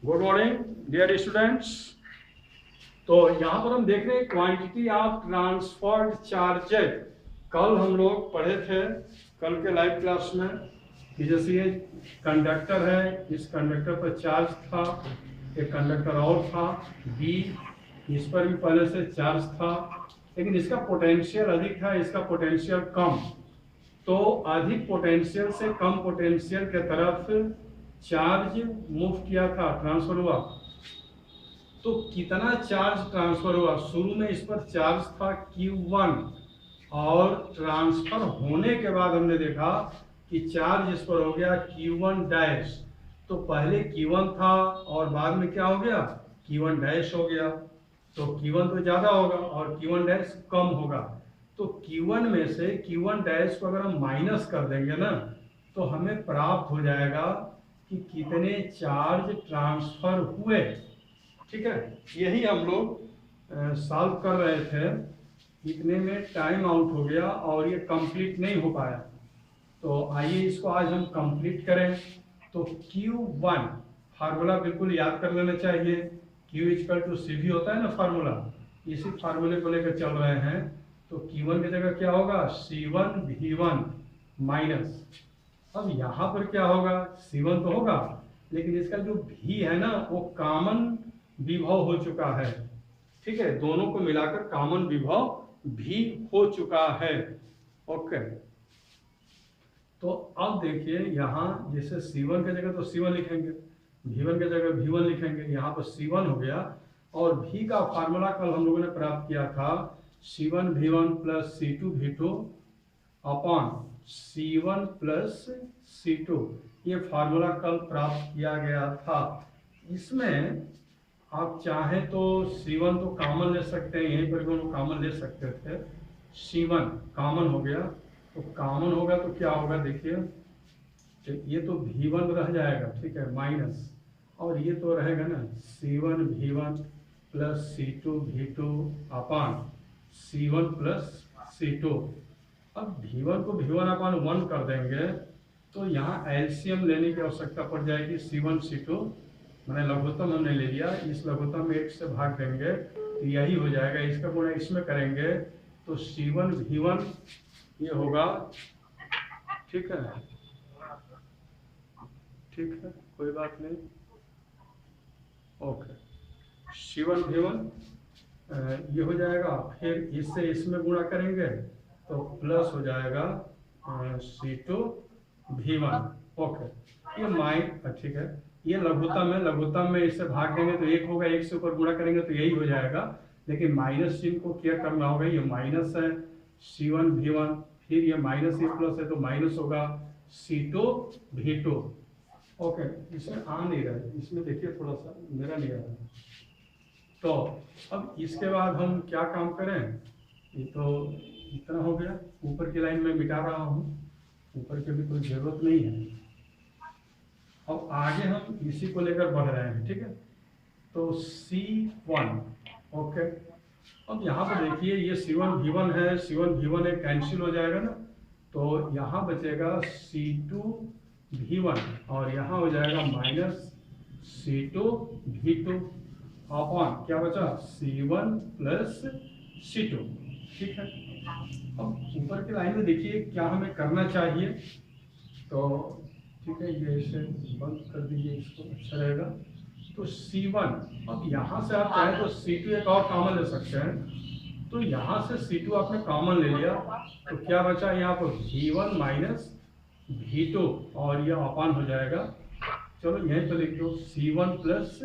Good morning dear students. तो यहाँ पर हम देख रहे हैं क्वांटिटी ऑफ ट्रांसफर्ड चार्जेज। कल हम लोग पढ़े थे कल के लाइव क्लास में कि जैसे ये कंडक्टर है, इस कंडक्टर पर चार्ज था, एक कंडक्टर और था बी, इस पर भी पहले से चार्ज था, लेकिन इसका पोटेंशियल अधिक था, इसका पोटेंशियल कम। तो अधिक पोटेंशियल से कम पोटेंशियल के तरफ चार्ज मूव किया था, ट्रांसफर हुआ। तो कितना चार्ज ट्रांसफर हुआ? शुरू में इस पर चार्ज था Q1 और ट्रांसफर होने के बाद हमने देखा कि चार्ज इस पर हो गया Q1 डैश। तो पहले Q1 था और बाद में क्या हो गया? Q1 डैश हो गया। तो Q1 तो ज़्यादा होगा और Q1 डैश कम होगा। तो Q1 में से Q1 डैश को अगर हम माइनस कर देंगे ना, तो हमें प्राप्त हो जाएगा कि कितने चार्ज ट्रांसफर हुए। ठीक है, यही हम लोग सॉल्व कर रहे थे। इतने में टाइम आउट हो गया और ये कंप्लीट नहीं हो पाया। तो आइए इसको आज हम कंप्लीट करें। तो Q1 फार्मूला बिल्कुल याद कर लेना चाहिए। Q इक्वल टू CV होता है ना फार्मूला, इसी फार्मूले को लेकर चल रहे हैं। तो Q1 की जगह क्या होगा? C1 V1 minus. अब यहाँ पर क्या होगा? C1 तो होगा, लेकिन इसका जो V है ना वो कॉमन विभव हो चुका है। ठीक है, दोनों को मिलाकर कॉमन विभव भी हो चुका है। ओके, तो अब देखिए यहाँ जैसे C1 की जगह तो C1 लिखेंगे, V1 की जगह V1 लिखेंगे। यहाँ पर C1 हो गया और V का फार्मूला कल हम लोगों ने प्राप्त किया था C1 V1 plus C2 V2 upon C1 plus C2। ये फार्मूला कल प्राप्त किया गया था। इसमें आप चाहें तो C1 तो कॉमन ले सकते हैं, यहीं पर भी हम कॉमन ले सकते थे। C1 कॉमन हो गया, तो कॉमन होगा तो क्या होगा देखिए, तो ये तो V1 रह जाएगा, ठीक है, माइनस, और ये तो रहेगा ना C1 V1 plus C2 V2 अपान C1 प्लस C2। अब V1 को V1 अपान 1 कर देंगे तो यहाँ एलसीएम लेने की आवश्यकता पड़ जाएगी। C1 C2 मैंने लघुत्तम हमने ले लिया, इस लघुत्तम में 1 से भाग देंगे तो यही हो जाएगा। इसका गुणा इसमें करेंगे तो C1 V1 ये होगा। ठीक है, ठीक है, कोई बात नहीं। ओके, C1 V1 ये हो जाएगा, फिर इससे इसमें गुणा करेंगे तो प्लस हो जाएगा C2 V1। ओके, ये ठीक है, ये लघुत्तम है, लघुत्तम में इससे भाग देंगे तो 1 होगा, 1 से ऊपर गुणा करेंगे तो यही हो जाएगा, लेकिन माइनस चिन्ह को क्या करना होगा? ये माइनस है C1 V1, फिर ये माइनस ये प्लस है तो माइनस होगा C2 V2। ओके, इसमें आ नहीं रहा है, इसमें देखिए थोड़ा सा मेरा नहीं आ रहा है। तो अब इसके बाद हम क्या काम करें? ये तो इतना हो गया, ऊपर की लाइन में मिटा रहा हूँ, ऊपर की भी कोई जरूरत नहीं है। अब आगे हम इसी को लेकर बढ़ रहे हैं, ठीक है। तो C1, ओके, अब यहाँ पर देखिए ये C1 V1 है, C1 V1 है, कैंसिल हो जाएगा ना, तो यहाँ बचेगा C2 V1 और यहाँ हो जाएगा माइनस C2 V2 अपॉन क्या बचा? C1 plus C2। ठीक है, अब ऊपर की लाइन में देखिए क्या हमें करना चाहिए। तो ठीक है, ये इसे बंद कर दीजिए, इसको अच्छा रहेगा। तो C1, अब यहाँ से आप चाहे तो C2 एक और कॉमन ले सकते हैं। तो यहाँ से C2 आपने कॉमन ले लिया तो क्या बचा यहाँ पर? V1 माइनस V2 और ये अपान हो जाएगा। चलो यहीं पर लिख दो C1 प्लस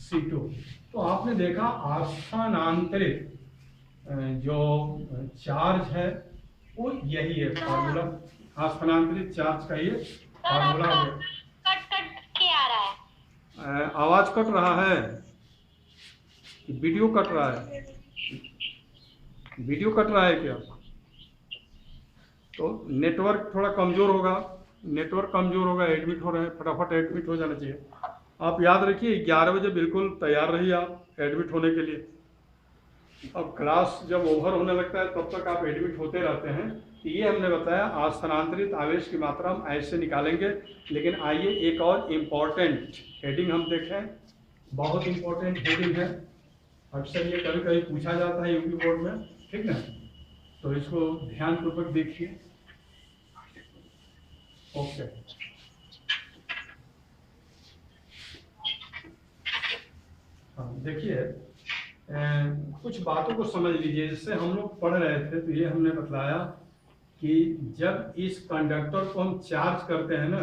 C2। तो आपने देखा आस्थानांतरित जो चार्ज है वो यही है फार्मूला, आस्थानांतरित चार्ज का ये फार्मूला है। कट कट के आ रहा है, आवाज कट रहा है, वीडियो कट रहा है, वीडियो कट रहा है क्या? तो नेटवर्क थोड़ा कमजोर होगा, नेटवर्क कमजोर होगा, एडमिट हो रहे हैं, फटाफट एडमिट हो जाना चाहिए। आप याद रखिए 11 बजे बिल्कुल तैयार रहिए आप एडमिट होने के लिए। अब क्लास जब ओवर होने लगता है तब तक आप एडमिट होते रहते हैं। तो ये हमने बताया स्थानांतरित आवेश की मात्रा हम ऐसे निकालेंगे। लेकिन आइए एक और इम्पॉर्टेंट हेडिंग हम देखें। बहुत इंपॉर्टेंट हेडिंग है, अक्सर ये कभी कभी पूछा जाता है यूपी बोर्ड में, ठीक ना। तो इसको ध्यानपूर्वक देखिए। ओके, हाँ देखिए, कुछ बातों को समझ लीजिए। जैसे हम लोग पढ़ रहे थे तो ये हमने बतलाया कि जब इस कंडक्टर को हम चार्ज करते हैं ना,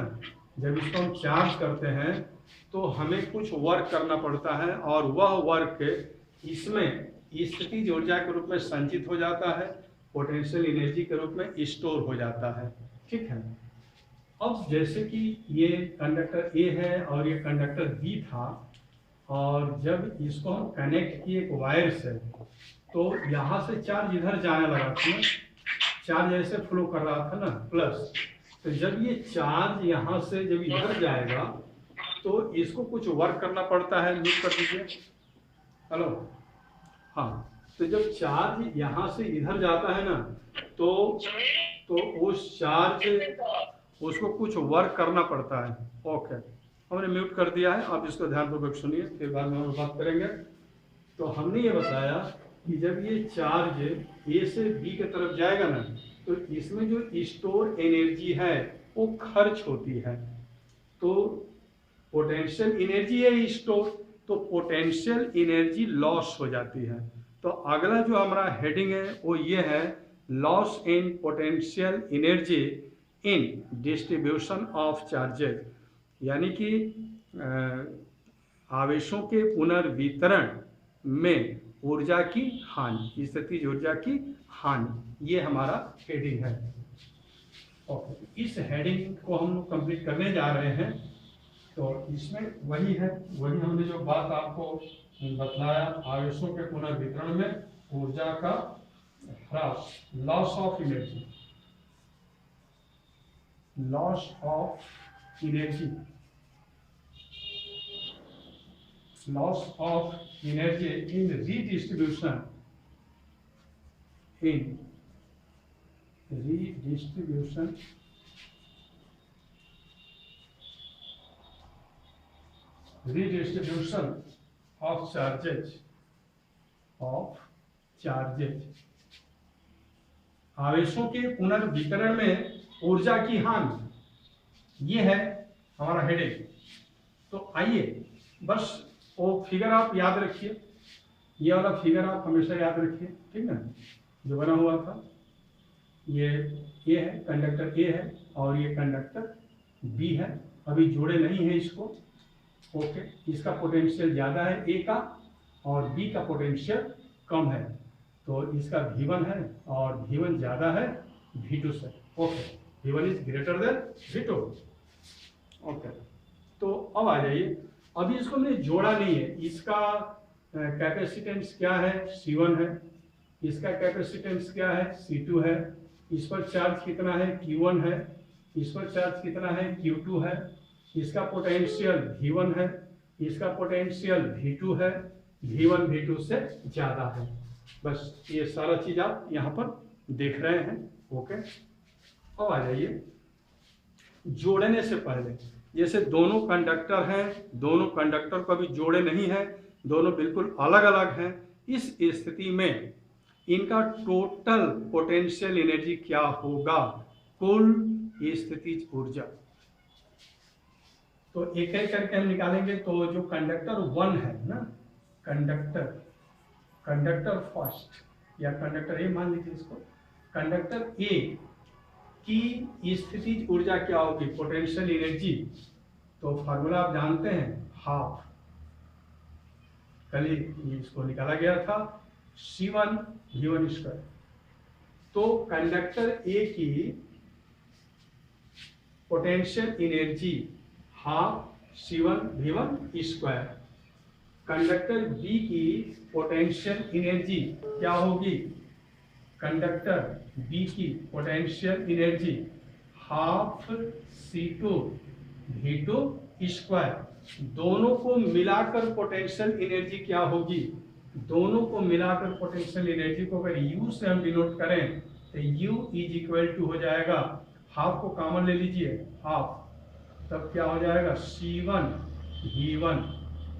जब इसको हम चार्ज करते हैं तो हमें कुछ वर्क करना पड़ता है, और वह वर्क इसमें स्थितिज ऊर्जा के रूप में संचित हो जाता है, पोटेंशियल एनर्जी के रूप में स्टोर हो जाता है, ठीक है। अब जैसे कि ये कंडक्टर ए है और ये कंडक्टर बी था, और जब इसको हम कनेक्ट किए एक वायर से, तो यहाँ से चार्ज इधर जाने लगा था ना, चार्ज ऐसे फ्लो कर रहा था ना प्लस। तो जब ये चार्ज यहाँ से जब इधर जाएगा तो इसको कुछ वर्क करना पड़ता है। म्यूट कर दीजिए। हेलो, हाँ, तो जब चार्ज यहाँ से इधर जाता है ना तो उस चार्ज उसको कुछ वर्क करना पड़ता है। ओके, हमने म्यूट कर दिया है, आप इसको ध्यानपूर्वक सुनिए, फिर बाद में हम बात करेंगे। तो हमने ये बताया कि जब ये चार्ज ए से बी की तरफ जाएगा ना तो इसमें जो स्टोर एनर्जी है वो खर्च होती है, तो पोटेंशियल एनर्जी है स्टोर, तो पोटेंशियल एनर्जी लॉस हो जाती है। तो अगला जो हमारा हेडिंग है वो ये है, loss in potential energy in distribution of charges, यानी कि आवेशों के पुनर्वितरण में ऊर्जा की हानि, स्थितिज ऊर्जा की हानि, ये हमारा हेडिंग है। ओके, इस हेडिंग को हम लोग कंप्लीट करने जा रहे हैं। तो इसमें वही है, वही हमने जो बात आपको बतलाया, आवेशों के पुनर्वितरण में ऊर्जा का ह्रास, loss of energy, loss of energy, loss of energy in redistribution, redistribution of charges, आवेशों के पुनर्वितरण में ऊर्जा की हानि, ये है हमारा हेडिंग। तो आइए बस वो फिगर आप याद रखिए, ये वाला फिगर आप हमेशा याद रखिए, ठीक ना, जो बना हुआ था। ये ए है, कंडक्टर ए है, और ये कंडक्टर बी है, अभी जोड़े नहीं है इसको। ओके, इसका पोटेंशियल ज़्यादा है ए का, और बी का पोटेंशियल कम है, तो इसका V1 है और V1 ज़्यादा है V2 से। Okay, V1 is greater than V2। Okay, तो अब आ जाइए, अभी इसको हमने जोड़ा नहीं है। इसका कैपेसिटेंस क्या है, C1 है, इसका कैपेसिटेंस क्या है, C2 है, इस पर चार्ज कितना है, Q1 है, इस पर चार्ज कितना है, Q2 है, इसका पोटेंशियल V1 है, इसका पोटेंशियल V2 है, V1 V2 से ज़्यादा है। बस ये सारा चीज़ आप यहाँ पर देख रहे हैं। ओके, अब आ जाइए, जोड़ने से पहले, जैसे दोनों कंडक्टर हैं, दोनों कंडक्टर को अभी जोड़े नहीं है, दोनों बिल्कुल अलग अलग हैं। इस स्थिति में इनका टोटल पोटेंशियल एनर्जी क्या होगा, कुल स्थितिज ऊर्जा। तो एक एक करके हम निकालेंगे। तो जो कंडक्टर 1 है ना, कंडक्टर फर्स्ट या कंडक्टर ए मान लीजिए इसको, कंडक्टर ए की स्थितिज ऊर्जा क्या होगी, पोटेंशियल एनर्जी। तो फार्मूला आप जानते हैं, हाफ, कल ही इसको निकाला गया था, C1 V1 स्क्वायर। तो कंडक्टर ए की potential energy half C1 V1 square, conductor B की पोटेंशियल एनर्जी क्या होगी, कंडक्टर बी की potential energy half C2 V2 square. दोनों को मिलाकर पोटेंशियल एनर्जी क्या होगी, दोनों को मिलाकर पोटेंशियल एनर्जी को अगर U से हम डिनोट करें तो U इज इक्वल टू हो जाएगा, हाफ को कॉमन ले लीजिए, हाफ, तब क्या हो जाएगा, C1 V1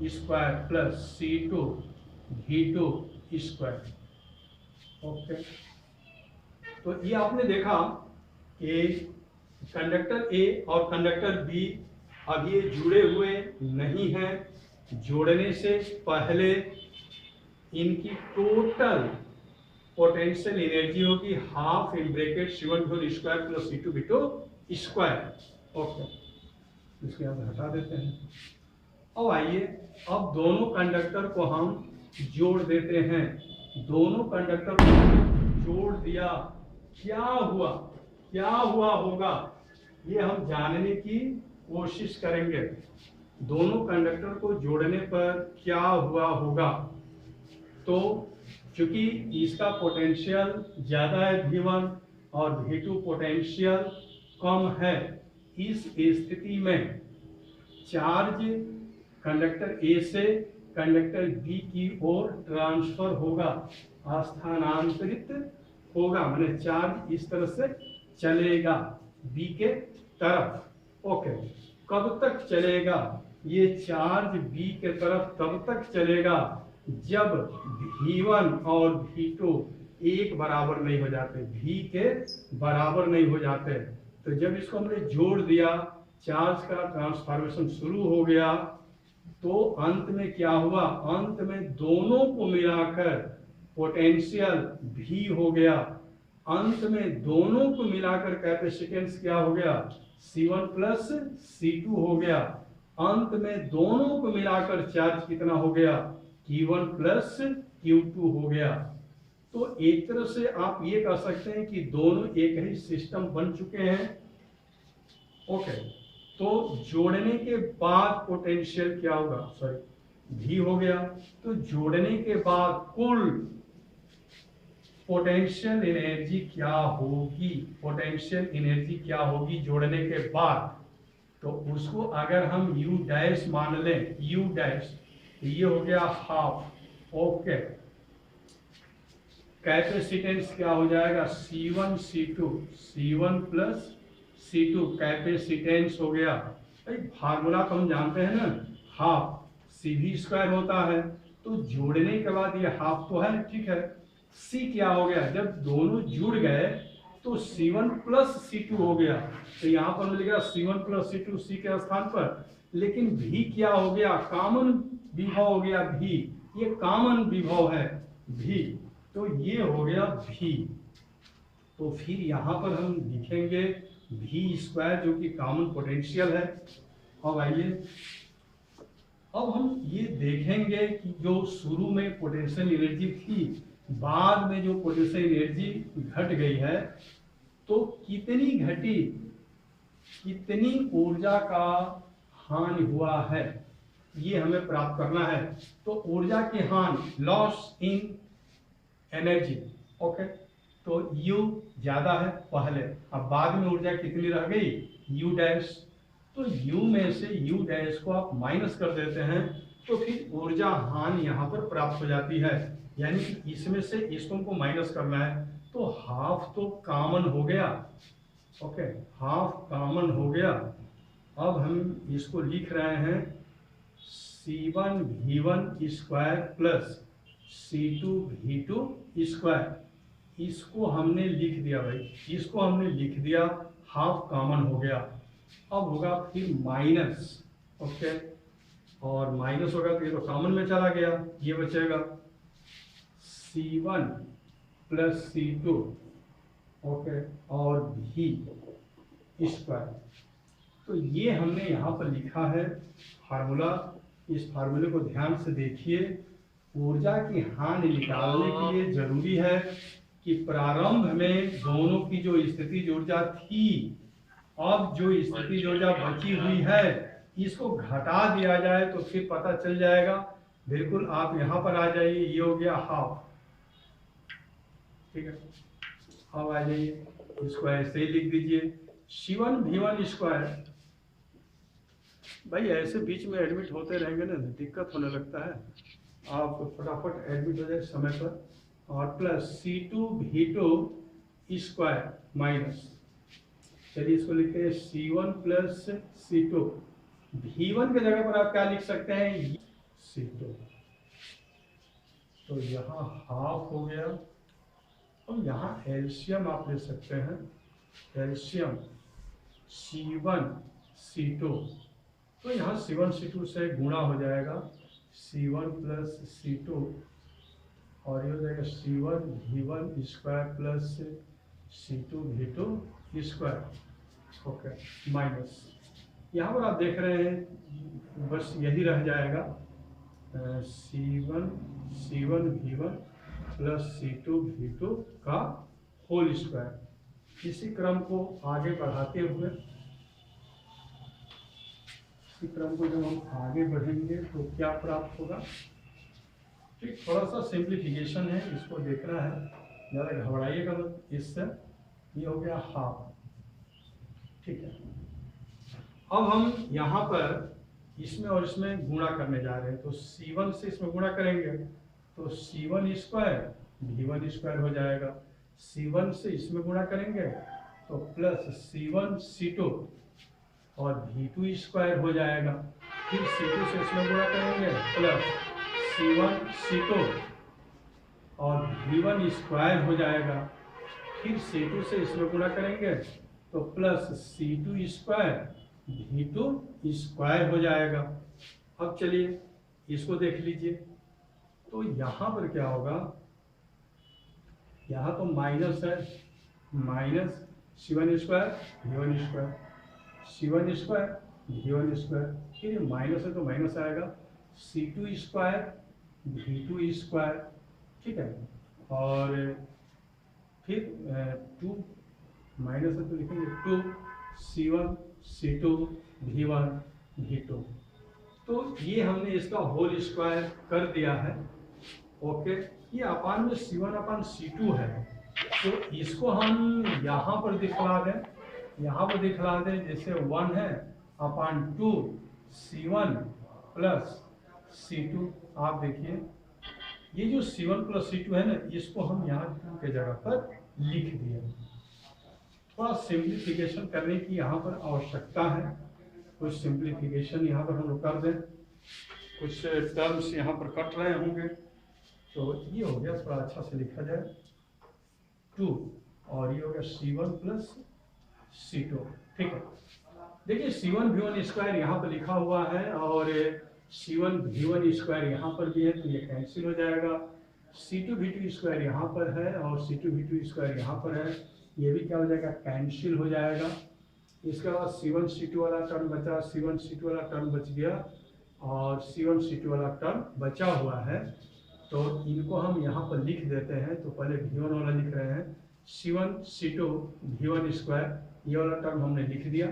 square plus C2 V2 square. Okay, तो ये आपने देखा कि कंडक्टर ए और कंडक्टर बी अब ये जुड़े हुए नहीं हैं। जोड़ने से पहले इनकी टोटल पोटेंशियल एनर्जी होगी half in bracket C1 square plus C2 V2 square. Okay, इसके यहाँ से हटा देते हैं। अब आइए, अब दोनों कंडक्टर को हम जोड़ देते हैं। दोनों कंडक्टर को जोड़ दिया, क्या हुआ, क्या हुआ होगा, ये हम जानने की कोशिश करेंगे। दोनों कंडक्टर को जोड़ने पर क्या हुआ होगा। तो चूंकि इसका पोटेंशियल ज्यादा है V1 और V2 पोटेंशियल कम है, इस स्थिति में चार्ज कंडक्टर ए से कंडक्टर बी की ओर ट्रांसफर होगा, स्थानांतरित होगा, माने चार्ज इस तरह से चलेगा बी के तरफ। ओके, कब तक चलेगा ये चार्ज बी के तरफ? तब तक चलेगा जब V1 और V2 एक बराबर नहीं हो जाते, V के बराबर नहीं हो जाते। तो जब इसको हमने जोड़ दिया, चार्ज का ट्रांसफॉर्मेशन शुरू हो गया, तो अंत में क्या हुआ, अंत में दोनों को मिलाकर पोटेंशियल V हो गया। अंत में दोनों को मिलाकर कैपेसिटेंस क्या हो गया, C1 प्लस C2 हो गया। अंत में दोनों को मिलाकर चार्ज कितना हो गया, Q1 प्लस Q2 हो गया। तो एक तरह से आप ये कह सकते हैं कि दोनों एक ही सिस्टम बन चुके हैं। ओके, तो जोड़ने के बाद पोटेंशियल क्या होगा, सॉरी V हो गया। तो जोड़ने के बाद कुल पोटेंशियल एनर्जी क्या होगी, पोटेंशियल एनर्जी क्या होगी जोड़ने के बाद, तो उसको अगर हम U डैश मान लें, U डैश, ये हो गया हाफ। ओके, कैपेसिटेंस क्या हो जाएगा, C1 C2, C1 plus C2 capacitance हो गया। भाई फार्मूला तो हम जानते हैं ना, हाफ CV स्क्वायर होता है। तो जोड़ने के बाद ये हाफ तो है, ठीक है। C क्या हो गया, जब दोनों जुड़ गए तो C1 प्लस C2 हो गया। तो यहाँ पर मिलेगा C1 प्लस C2 C के स्थान पर। लेकिन V क्या हो गया, कॉमन विभव हो गया V, ये कॉमन विभव है V, तो ये हो गया V। तो फिर यहाँ पर हम लिखेंगे V स्क्वायर जो कि कॉमन पोटेंशियल है। अब आइए, अब हम ये देखेंगे कि जो शुरू में पोटेंशियल एनर्जी थी, बाद में जो पोटेंशियल एनर्जी घट गई है, तो कितनी घटी, कितनी ऊर्जा का हानि हुआ है, ये हमें प्राप्त करना है। तो ऊर्जा की हानि, लॉस इन एनर्जी। ओके, तो U ज्यादा है पहले, अब बाद में ऊर्जा कितनी रह गई, U डैश। तो U में से U डैश को आप माइनस कर देते हैं, तो फिर ऊर्जा हानि यहाँ पर प्राप्त हो जाती है। यानी कि इसमें से इसको हमको माइनस करना है, तो हाफ तो कॉमन हो गया। ओके, हाफ कॉमन हो गया। अब हम इसको लिख रहे हैं C1 V1 square plus C2 V2 square. इसको हमने लिख दिया भाई, इसको हमने लिख दिया, हाफ कॉमन हो गया। अब होगा फिर माइनस। ओके, और माइनस होगा तो ये तो कॉमन में चला गया, ये बचेगा C1 प्लस C2, ओके, और V स्क्वायर। तो ये हमने यहाँ पर लिखा है फार्मूला। इस फार्मूले को ध्यान से देखिए। ऊर्जा की हानि निकालने के लिए जरूरी है कि प्रारंभ में दोनों की जो स्थितिज ऊर्जा थी, अब जो स्थितिज ऊर्जा बची हुई है, इसको घटा दिया जाए तो फिर पता चल जाएगा। बिल्कुल आप यहाँ पर आ जाइए, ये हो गया हाफ, ठीक है। अब आ जाइए, इसको ऐसे ही लिख दीजिए C1 V1 स्क्वायर। भाई ऐसे बीच में एडमिट होते रहेंगे ना, दिक्कत होने लगता है। आप फटाफट एडमिट हो जाए समय पर। और plus C2 V2 square minus, चलिए इसको लिखते हैं C1 प्लस C2। V1 के जगह पर आप क्या लिख सकते हैं, C2। तो यहाँ हाफ हो गया। और यहाँ एलसीएम आप ले सकते हैं, एलसीएम C1 C2, तो यहाँ C1 C2 से गुणा हो जाएगा, C1 प्लस C2, और ये हो जाएगा C1 V1 square plus C2 V2 square. Okay, minus यहाँ पर आप देख रहे हैं बस यही रह जाएगा, C1 V1 plus C2 V2 का होल स्क्वायर। इसी क्रम को आगे बढ़ाते हुए, इसी क्रम को जब हम आगे बढ़ेंगे तो क्या प्राप्त होगा। ठीक, थोड़ा सा सिंप्लीफिकेशन है, इसको देखना है, ज़्यादा घबराइएगा मत इससे। ये हो गया हाफ। ठीक है, अब हम यहाँ पर इसमें और इसमें गुणा करने जा रहे हैं, तो C1 से इसमें गुणा करेंगे तो C1 स्क्वायर V1 स्क्वायर हो जाएगा। C1 से इसमें गुणा करेंगे तो प्लस C1 C2 और V2 स्क्वायर हो जाएगा। फिर C2 से इसमें गुणा करेंगे प्लस C1 C2 और V1 स्क्वायर हो जाएगा। फिर C2 से इसमें गुणा करेंगे तो plus C2 square V2 square हो जाएगा। अब चलिए इसको देख लीजिए, तो यहाँ पर क्या होगा, यहाँ तो माइनस है, minus C1 square V1 square, C1 square V1 square, फिर ये माइनस है तो माइनस आएगा, C2 स्क्वायर V2 स्क्वायर। ठीक है, और फिर 2 माइनस है तो लिखेंगे 2 C1 C2 V1 V2। तो ये हमने इसका होल स्क्वायर कर दिया है। ओके, ये अपान में C1 अपान C2 है, तो इसको हम यहाँ पर दिखला दें, यहाँ पर दिखला दें जैसे 1 है अपान 2 C1 प्लस C2। आप देखिए ये जो C1 प्लस C2 है ना, इसको हम यहाँ 2 के जगह पर लिख दिए। थोड़ा सिंप्लीफिकेशन करने की यहाँ पर आवश्यकता है, कुछ सिंप्लीफिकेशन यहाँ पर हम लोग कर दें, कुछ टर्म्स यहाँ पर कट रहे होंगे, तो ये हो गया, थोड़ा अच्छा से लिखा जाए 2, और ये हो गया C1 प्लस C2। ठीक है, देखिए C1 V1 स्क्वायर यहाँ पर लिखा हुआ है और C1 V1 स्क्वायर यहाँ पर भी है, तो ये कैंसिल हो जाएगा। C2 V2 स्क्वायर यहाँ पर है और C2 V2 स्क्वायर यहाँ पर है, ये भी क्या हो जाएगा, कैंसिल हो जाएगा। इसके बाद C1 C2 वाला टर्म बचा, C1 C2 वाला टर्म बच गया और C1 C2 वाला टर्म बचा हुआ है, तो इनको हम यहाँ पर लिख देते हैं। तो पहले V1 वाला लिख रहे हैं, C1 C2 V1 स्क्वायर, ये वाला टर्म हमने लिख दिया।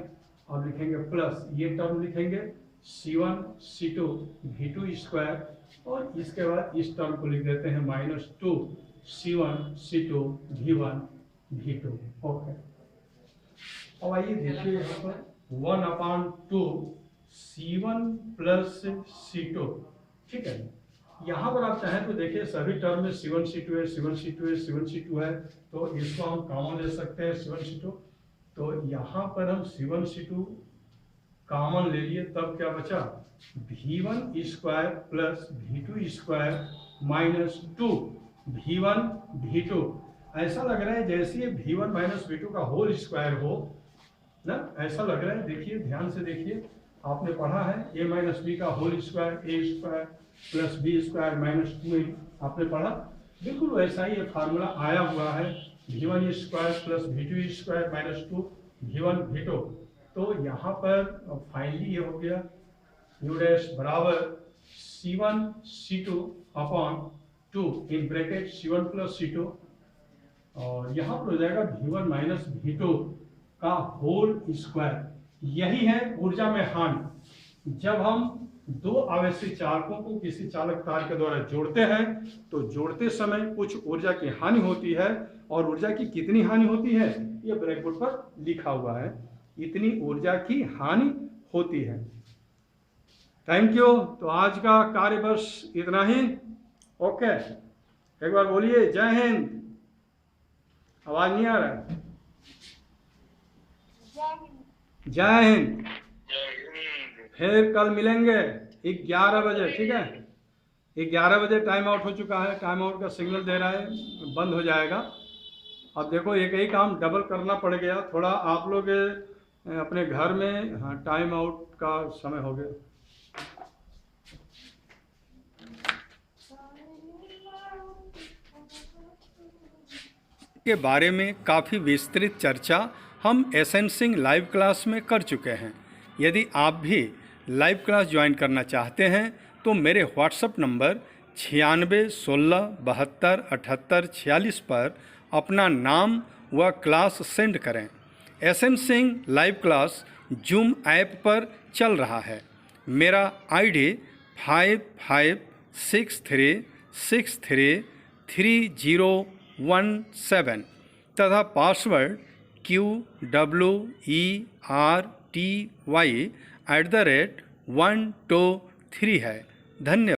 अब लिखेंगे प्लस ये टर्म लिखेंगे C1 C2 V2 स्क्वायर, और इसके बाद इस टर्म को लिख देते हैं minus 2 C1 C2 V1 V2। Okay, अब आइए देखिए यहाँ पर 1 अपान 2 C1 प्लस C2। ठीक है, यहाँ पर आप चाहें तो देखिए सभी टर्म में C1 C2 है, C1 C2 है, C1 C2 है, तो इसको हम कॉमन ले सकते हैं C1 C2। तो यहाँ पर हम C1 C2 कॉमन ले लिए, तब क्या बचा, V1 square plus V2 square minus 2 V1 V2। ऐसा लग रहा है जैसे ये V1 माइनस V2 का होल स्क्वायर हो ना, ऐसा लग रहा है। देखिए ध्यान से देखिए, आपने पढ़ा है A माइनस बी का whole square, A square plus B square minus 2A, आपने पढ़ा, बिल्कुल वैसा ही ये फार्मूला आया हुआ है, V1 square plus V2 square minus 2 V1 V2। तो यहाँ पर फाइनली ये हो गया U डैश बराबर C1 C2 upon 2 in bracket C1 plus C2, और यहाँ पर हो जाएगा V1 माइनस V2 का होल स्क्वायर। यही है ऊर्जा में हानि। जब हम दो आवेशी चालकों को किसी चालक तार के द्वारा जोड़ते हैं तो जोड़ते समय कुछ ऊर्जा की हानि होती है, और ऊर्जा की कितनी हानि होती है ये ब्लैक बोर्ड पर लिखा हुआ है, इतनी ऊर्जा की हानि होती है। Thank you. तो आज का कार्य बस इतना ही। ओके, एक बार बोलिए जय हिंद। आवाज नहीं आ रहा है? जय हिंद। फिर कल मिलेंगे 11 बजे, ठीक है। 11 बजे टाइम आउट हो चुका है, टाइम आउट का सिग्नल दे रहा है, बंद हो जाएगा। अब देखो एक ही काम डबल करना पड़ गया, थोड़ा आप लोग अपने घर में, हाँ टाइम आउट का समय हो गया। के बारे में काफ़ी विस्तृत चर्चा हम एसेंसिंग लाइव क्लास में कर चुके हैं। यदि आप भी लाइव क्लास ज्वाइन करना चाहते हैं तो मेरे व्हाट्सएप नंबर 96 16 72 78 46 पर अपना नाम व क्लास सेंड करें। एसेंसिंग लाइव क्लास जूम ऐप पर चल रहा है। मेरा आईडी 5563633017 तथा पासवर्ड QWERTY @123 है। धन्यवाद।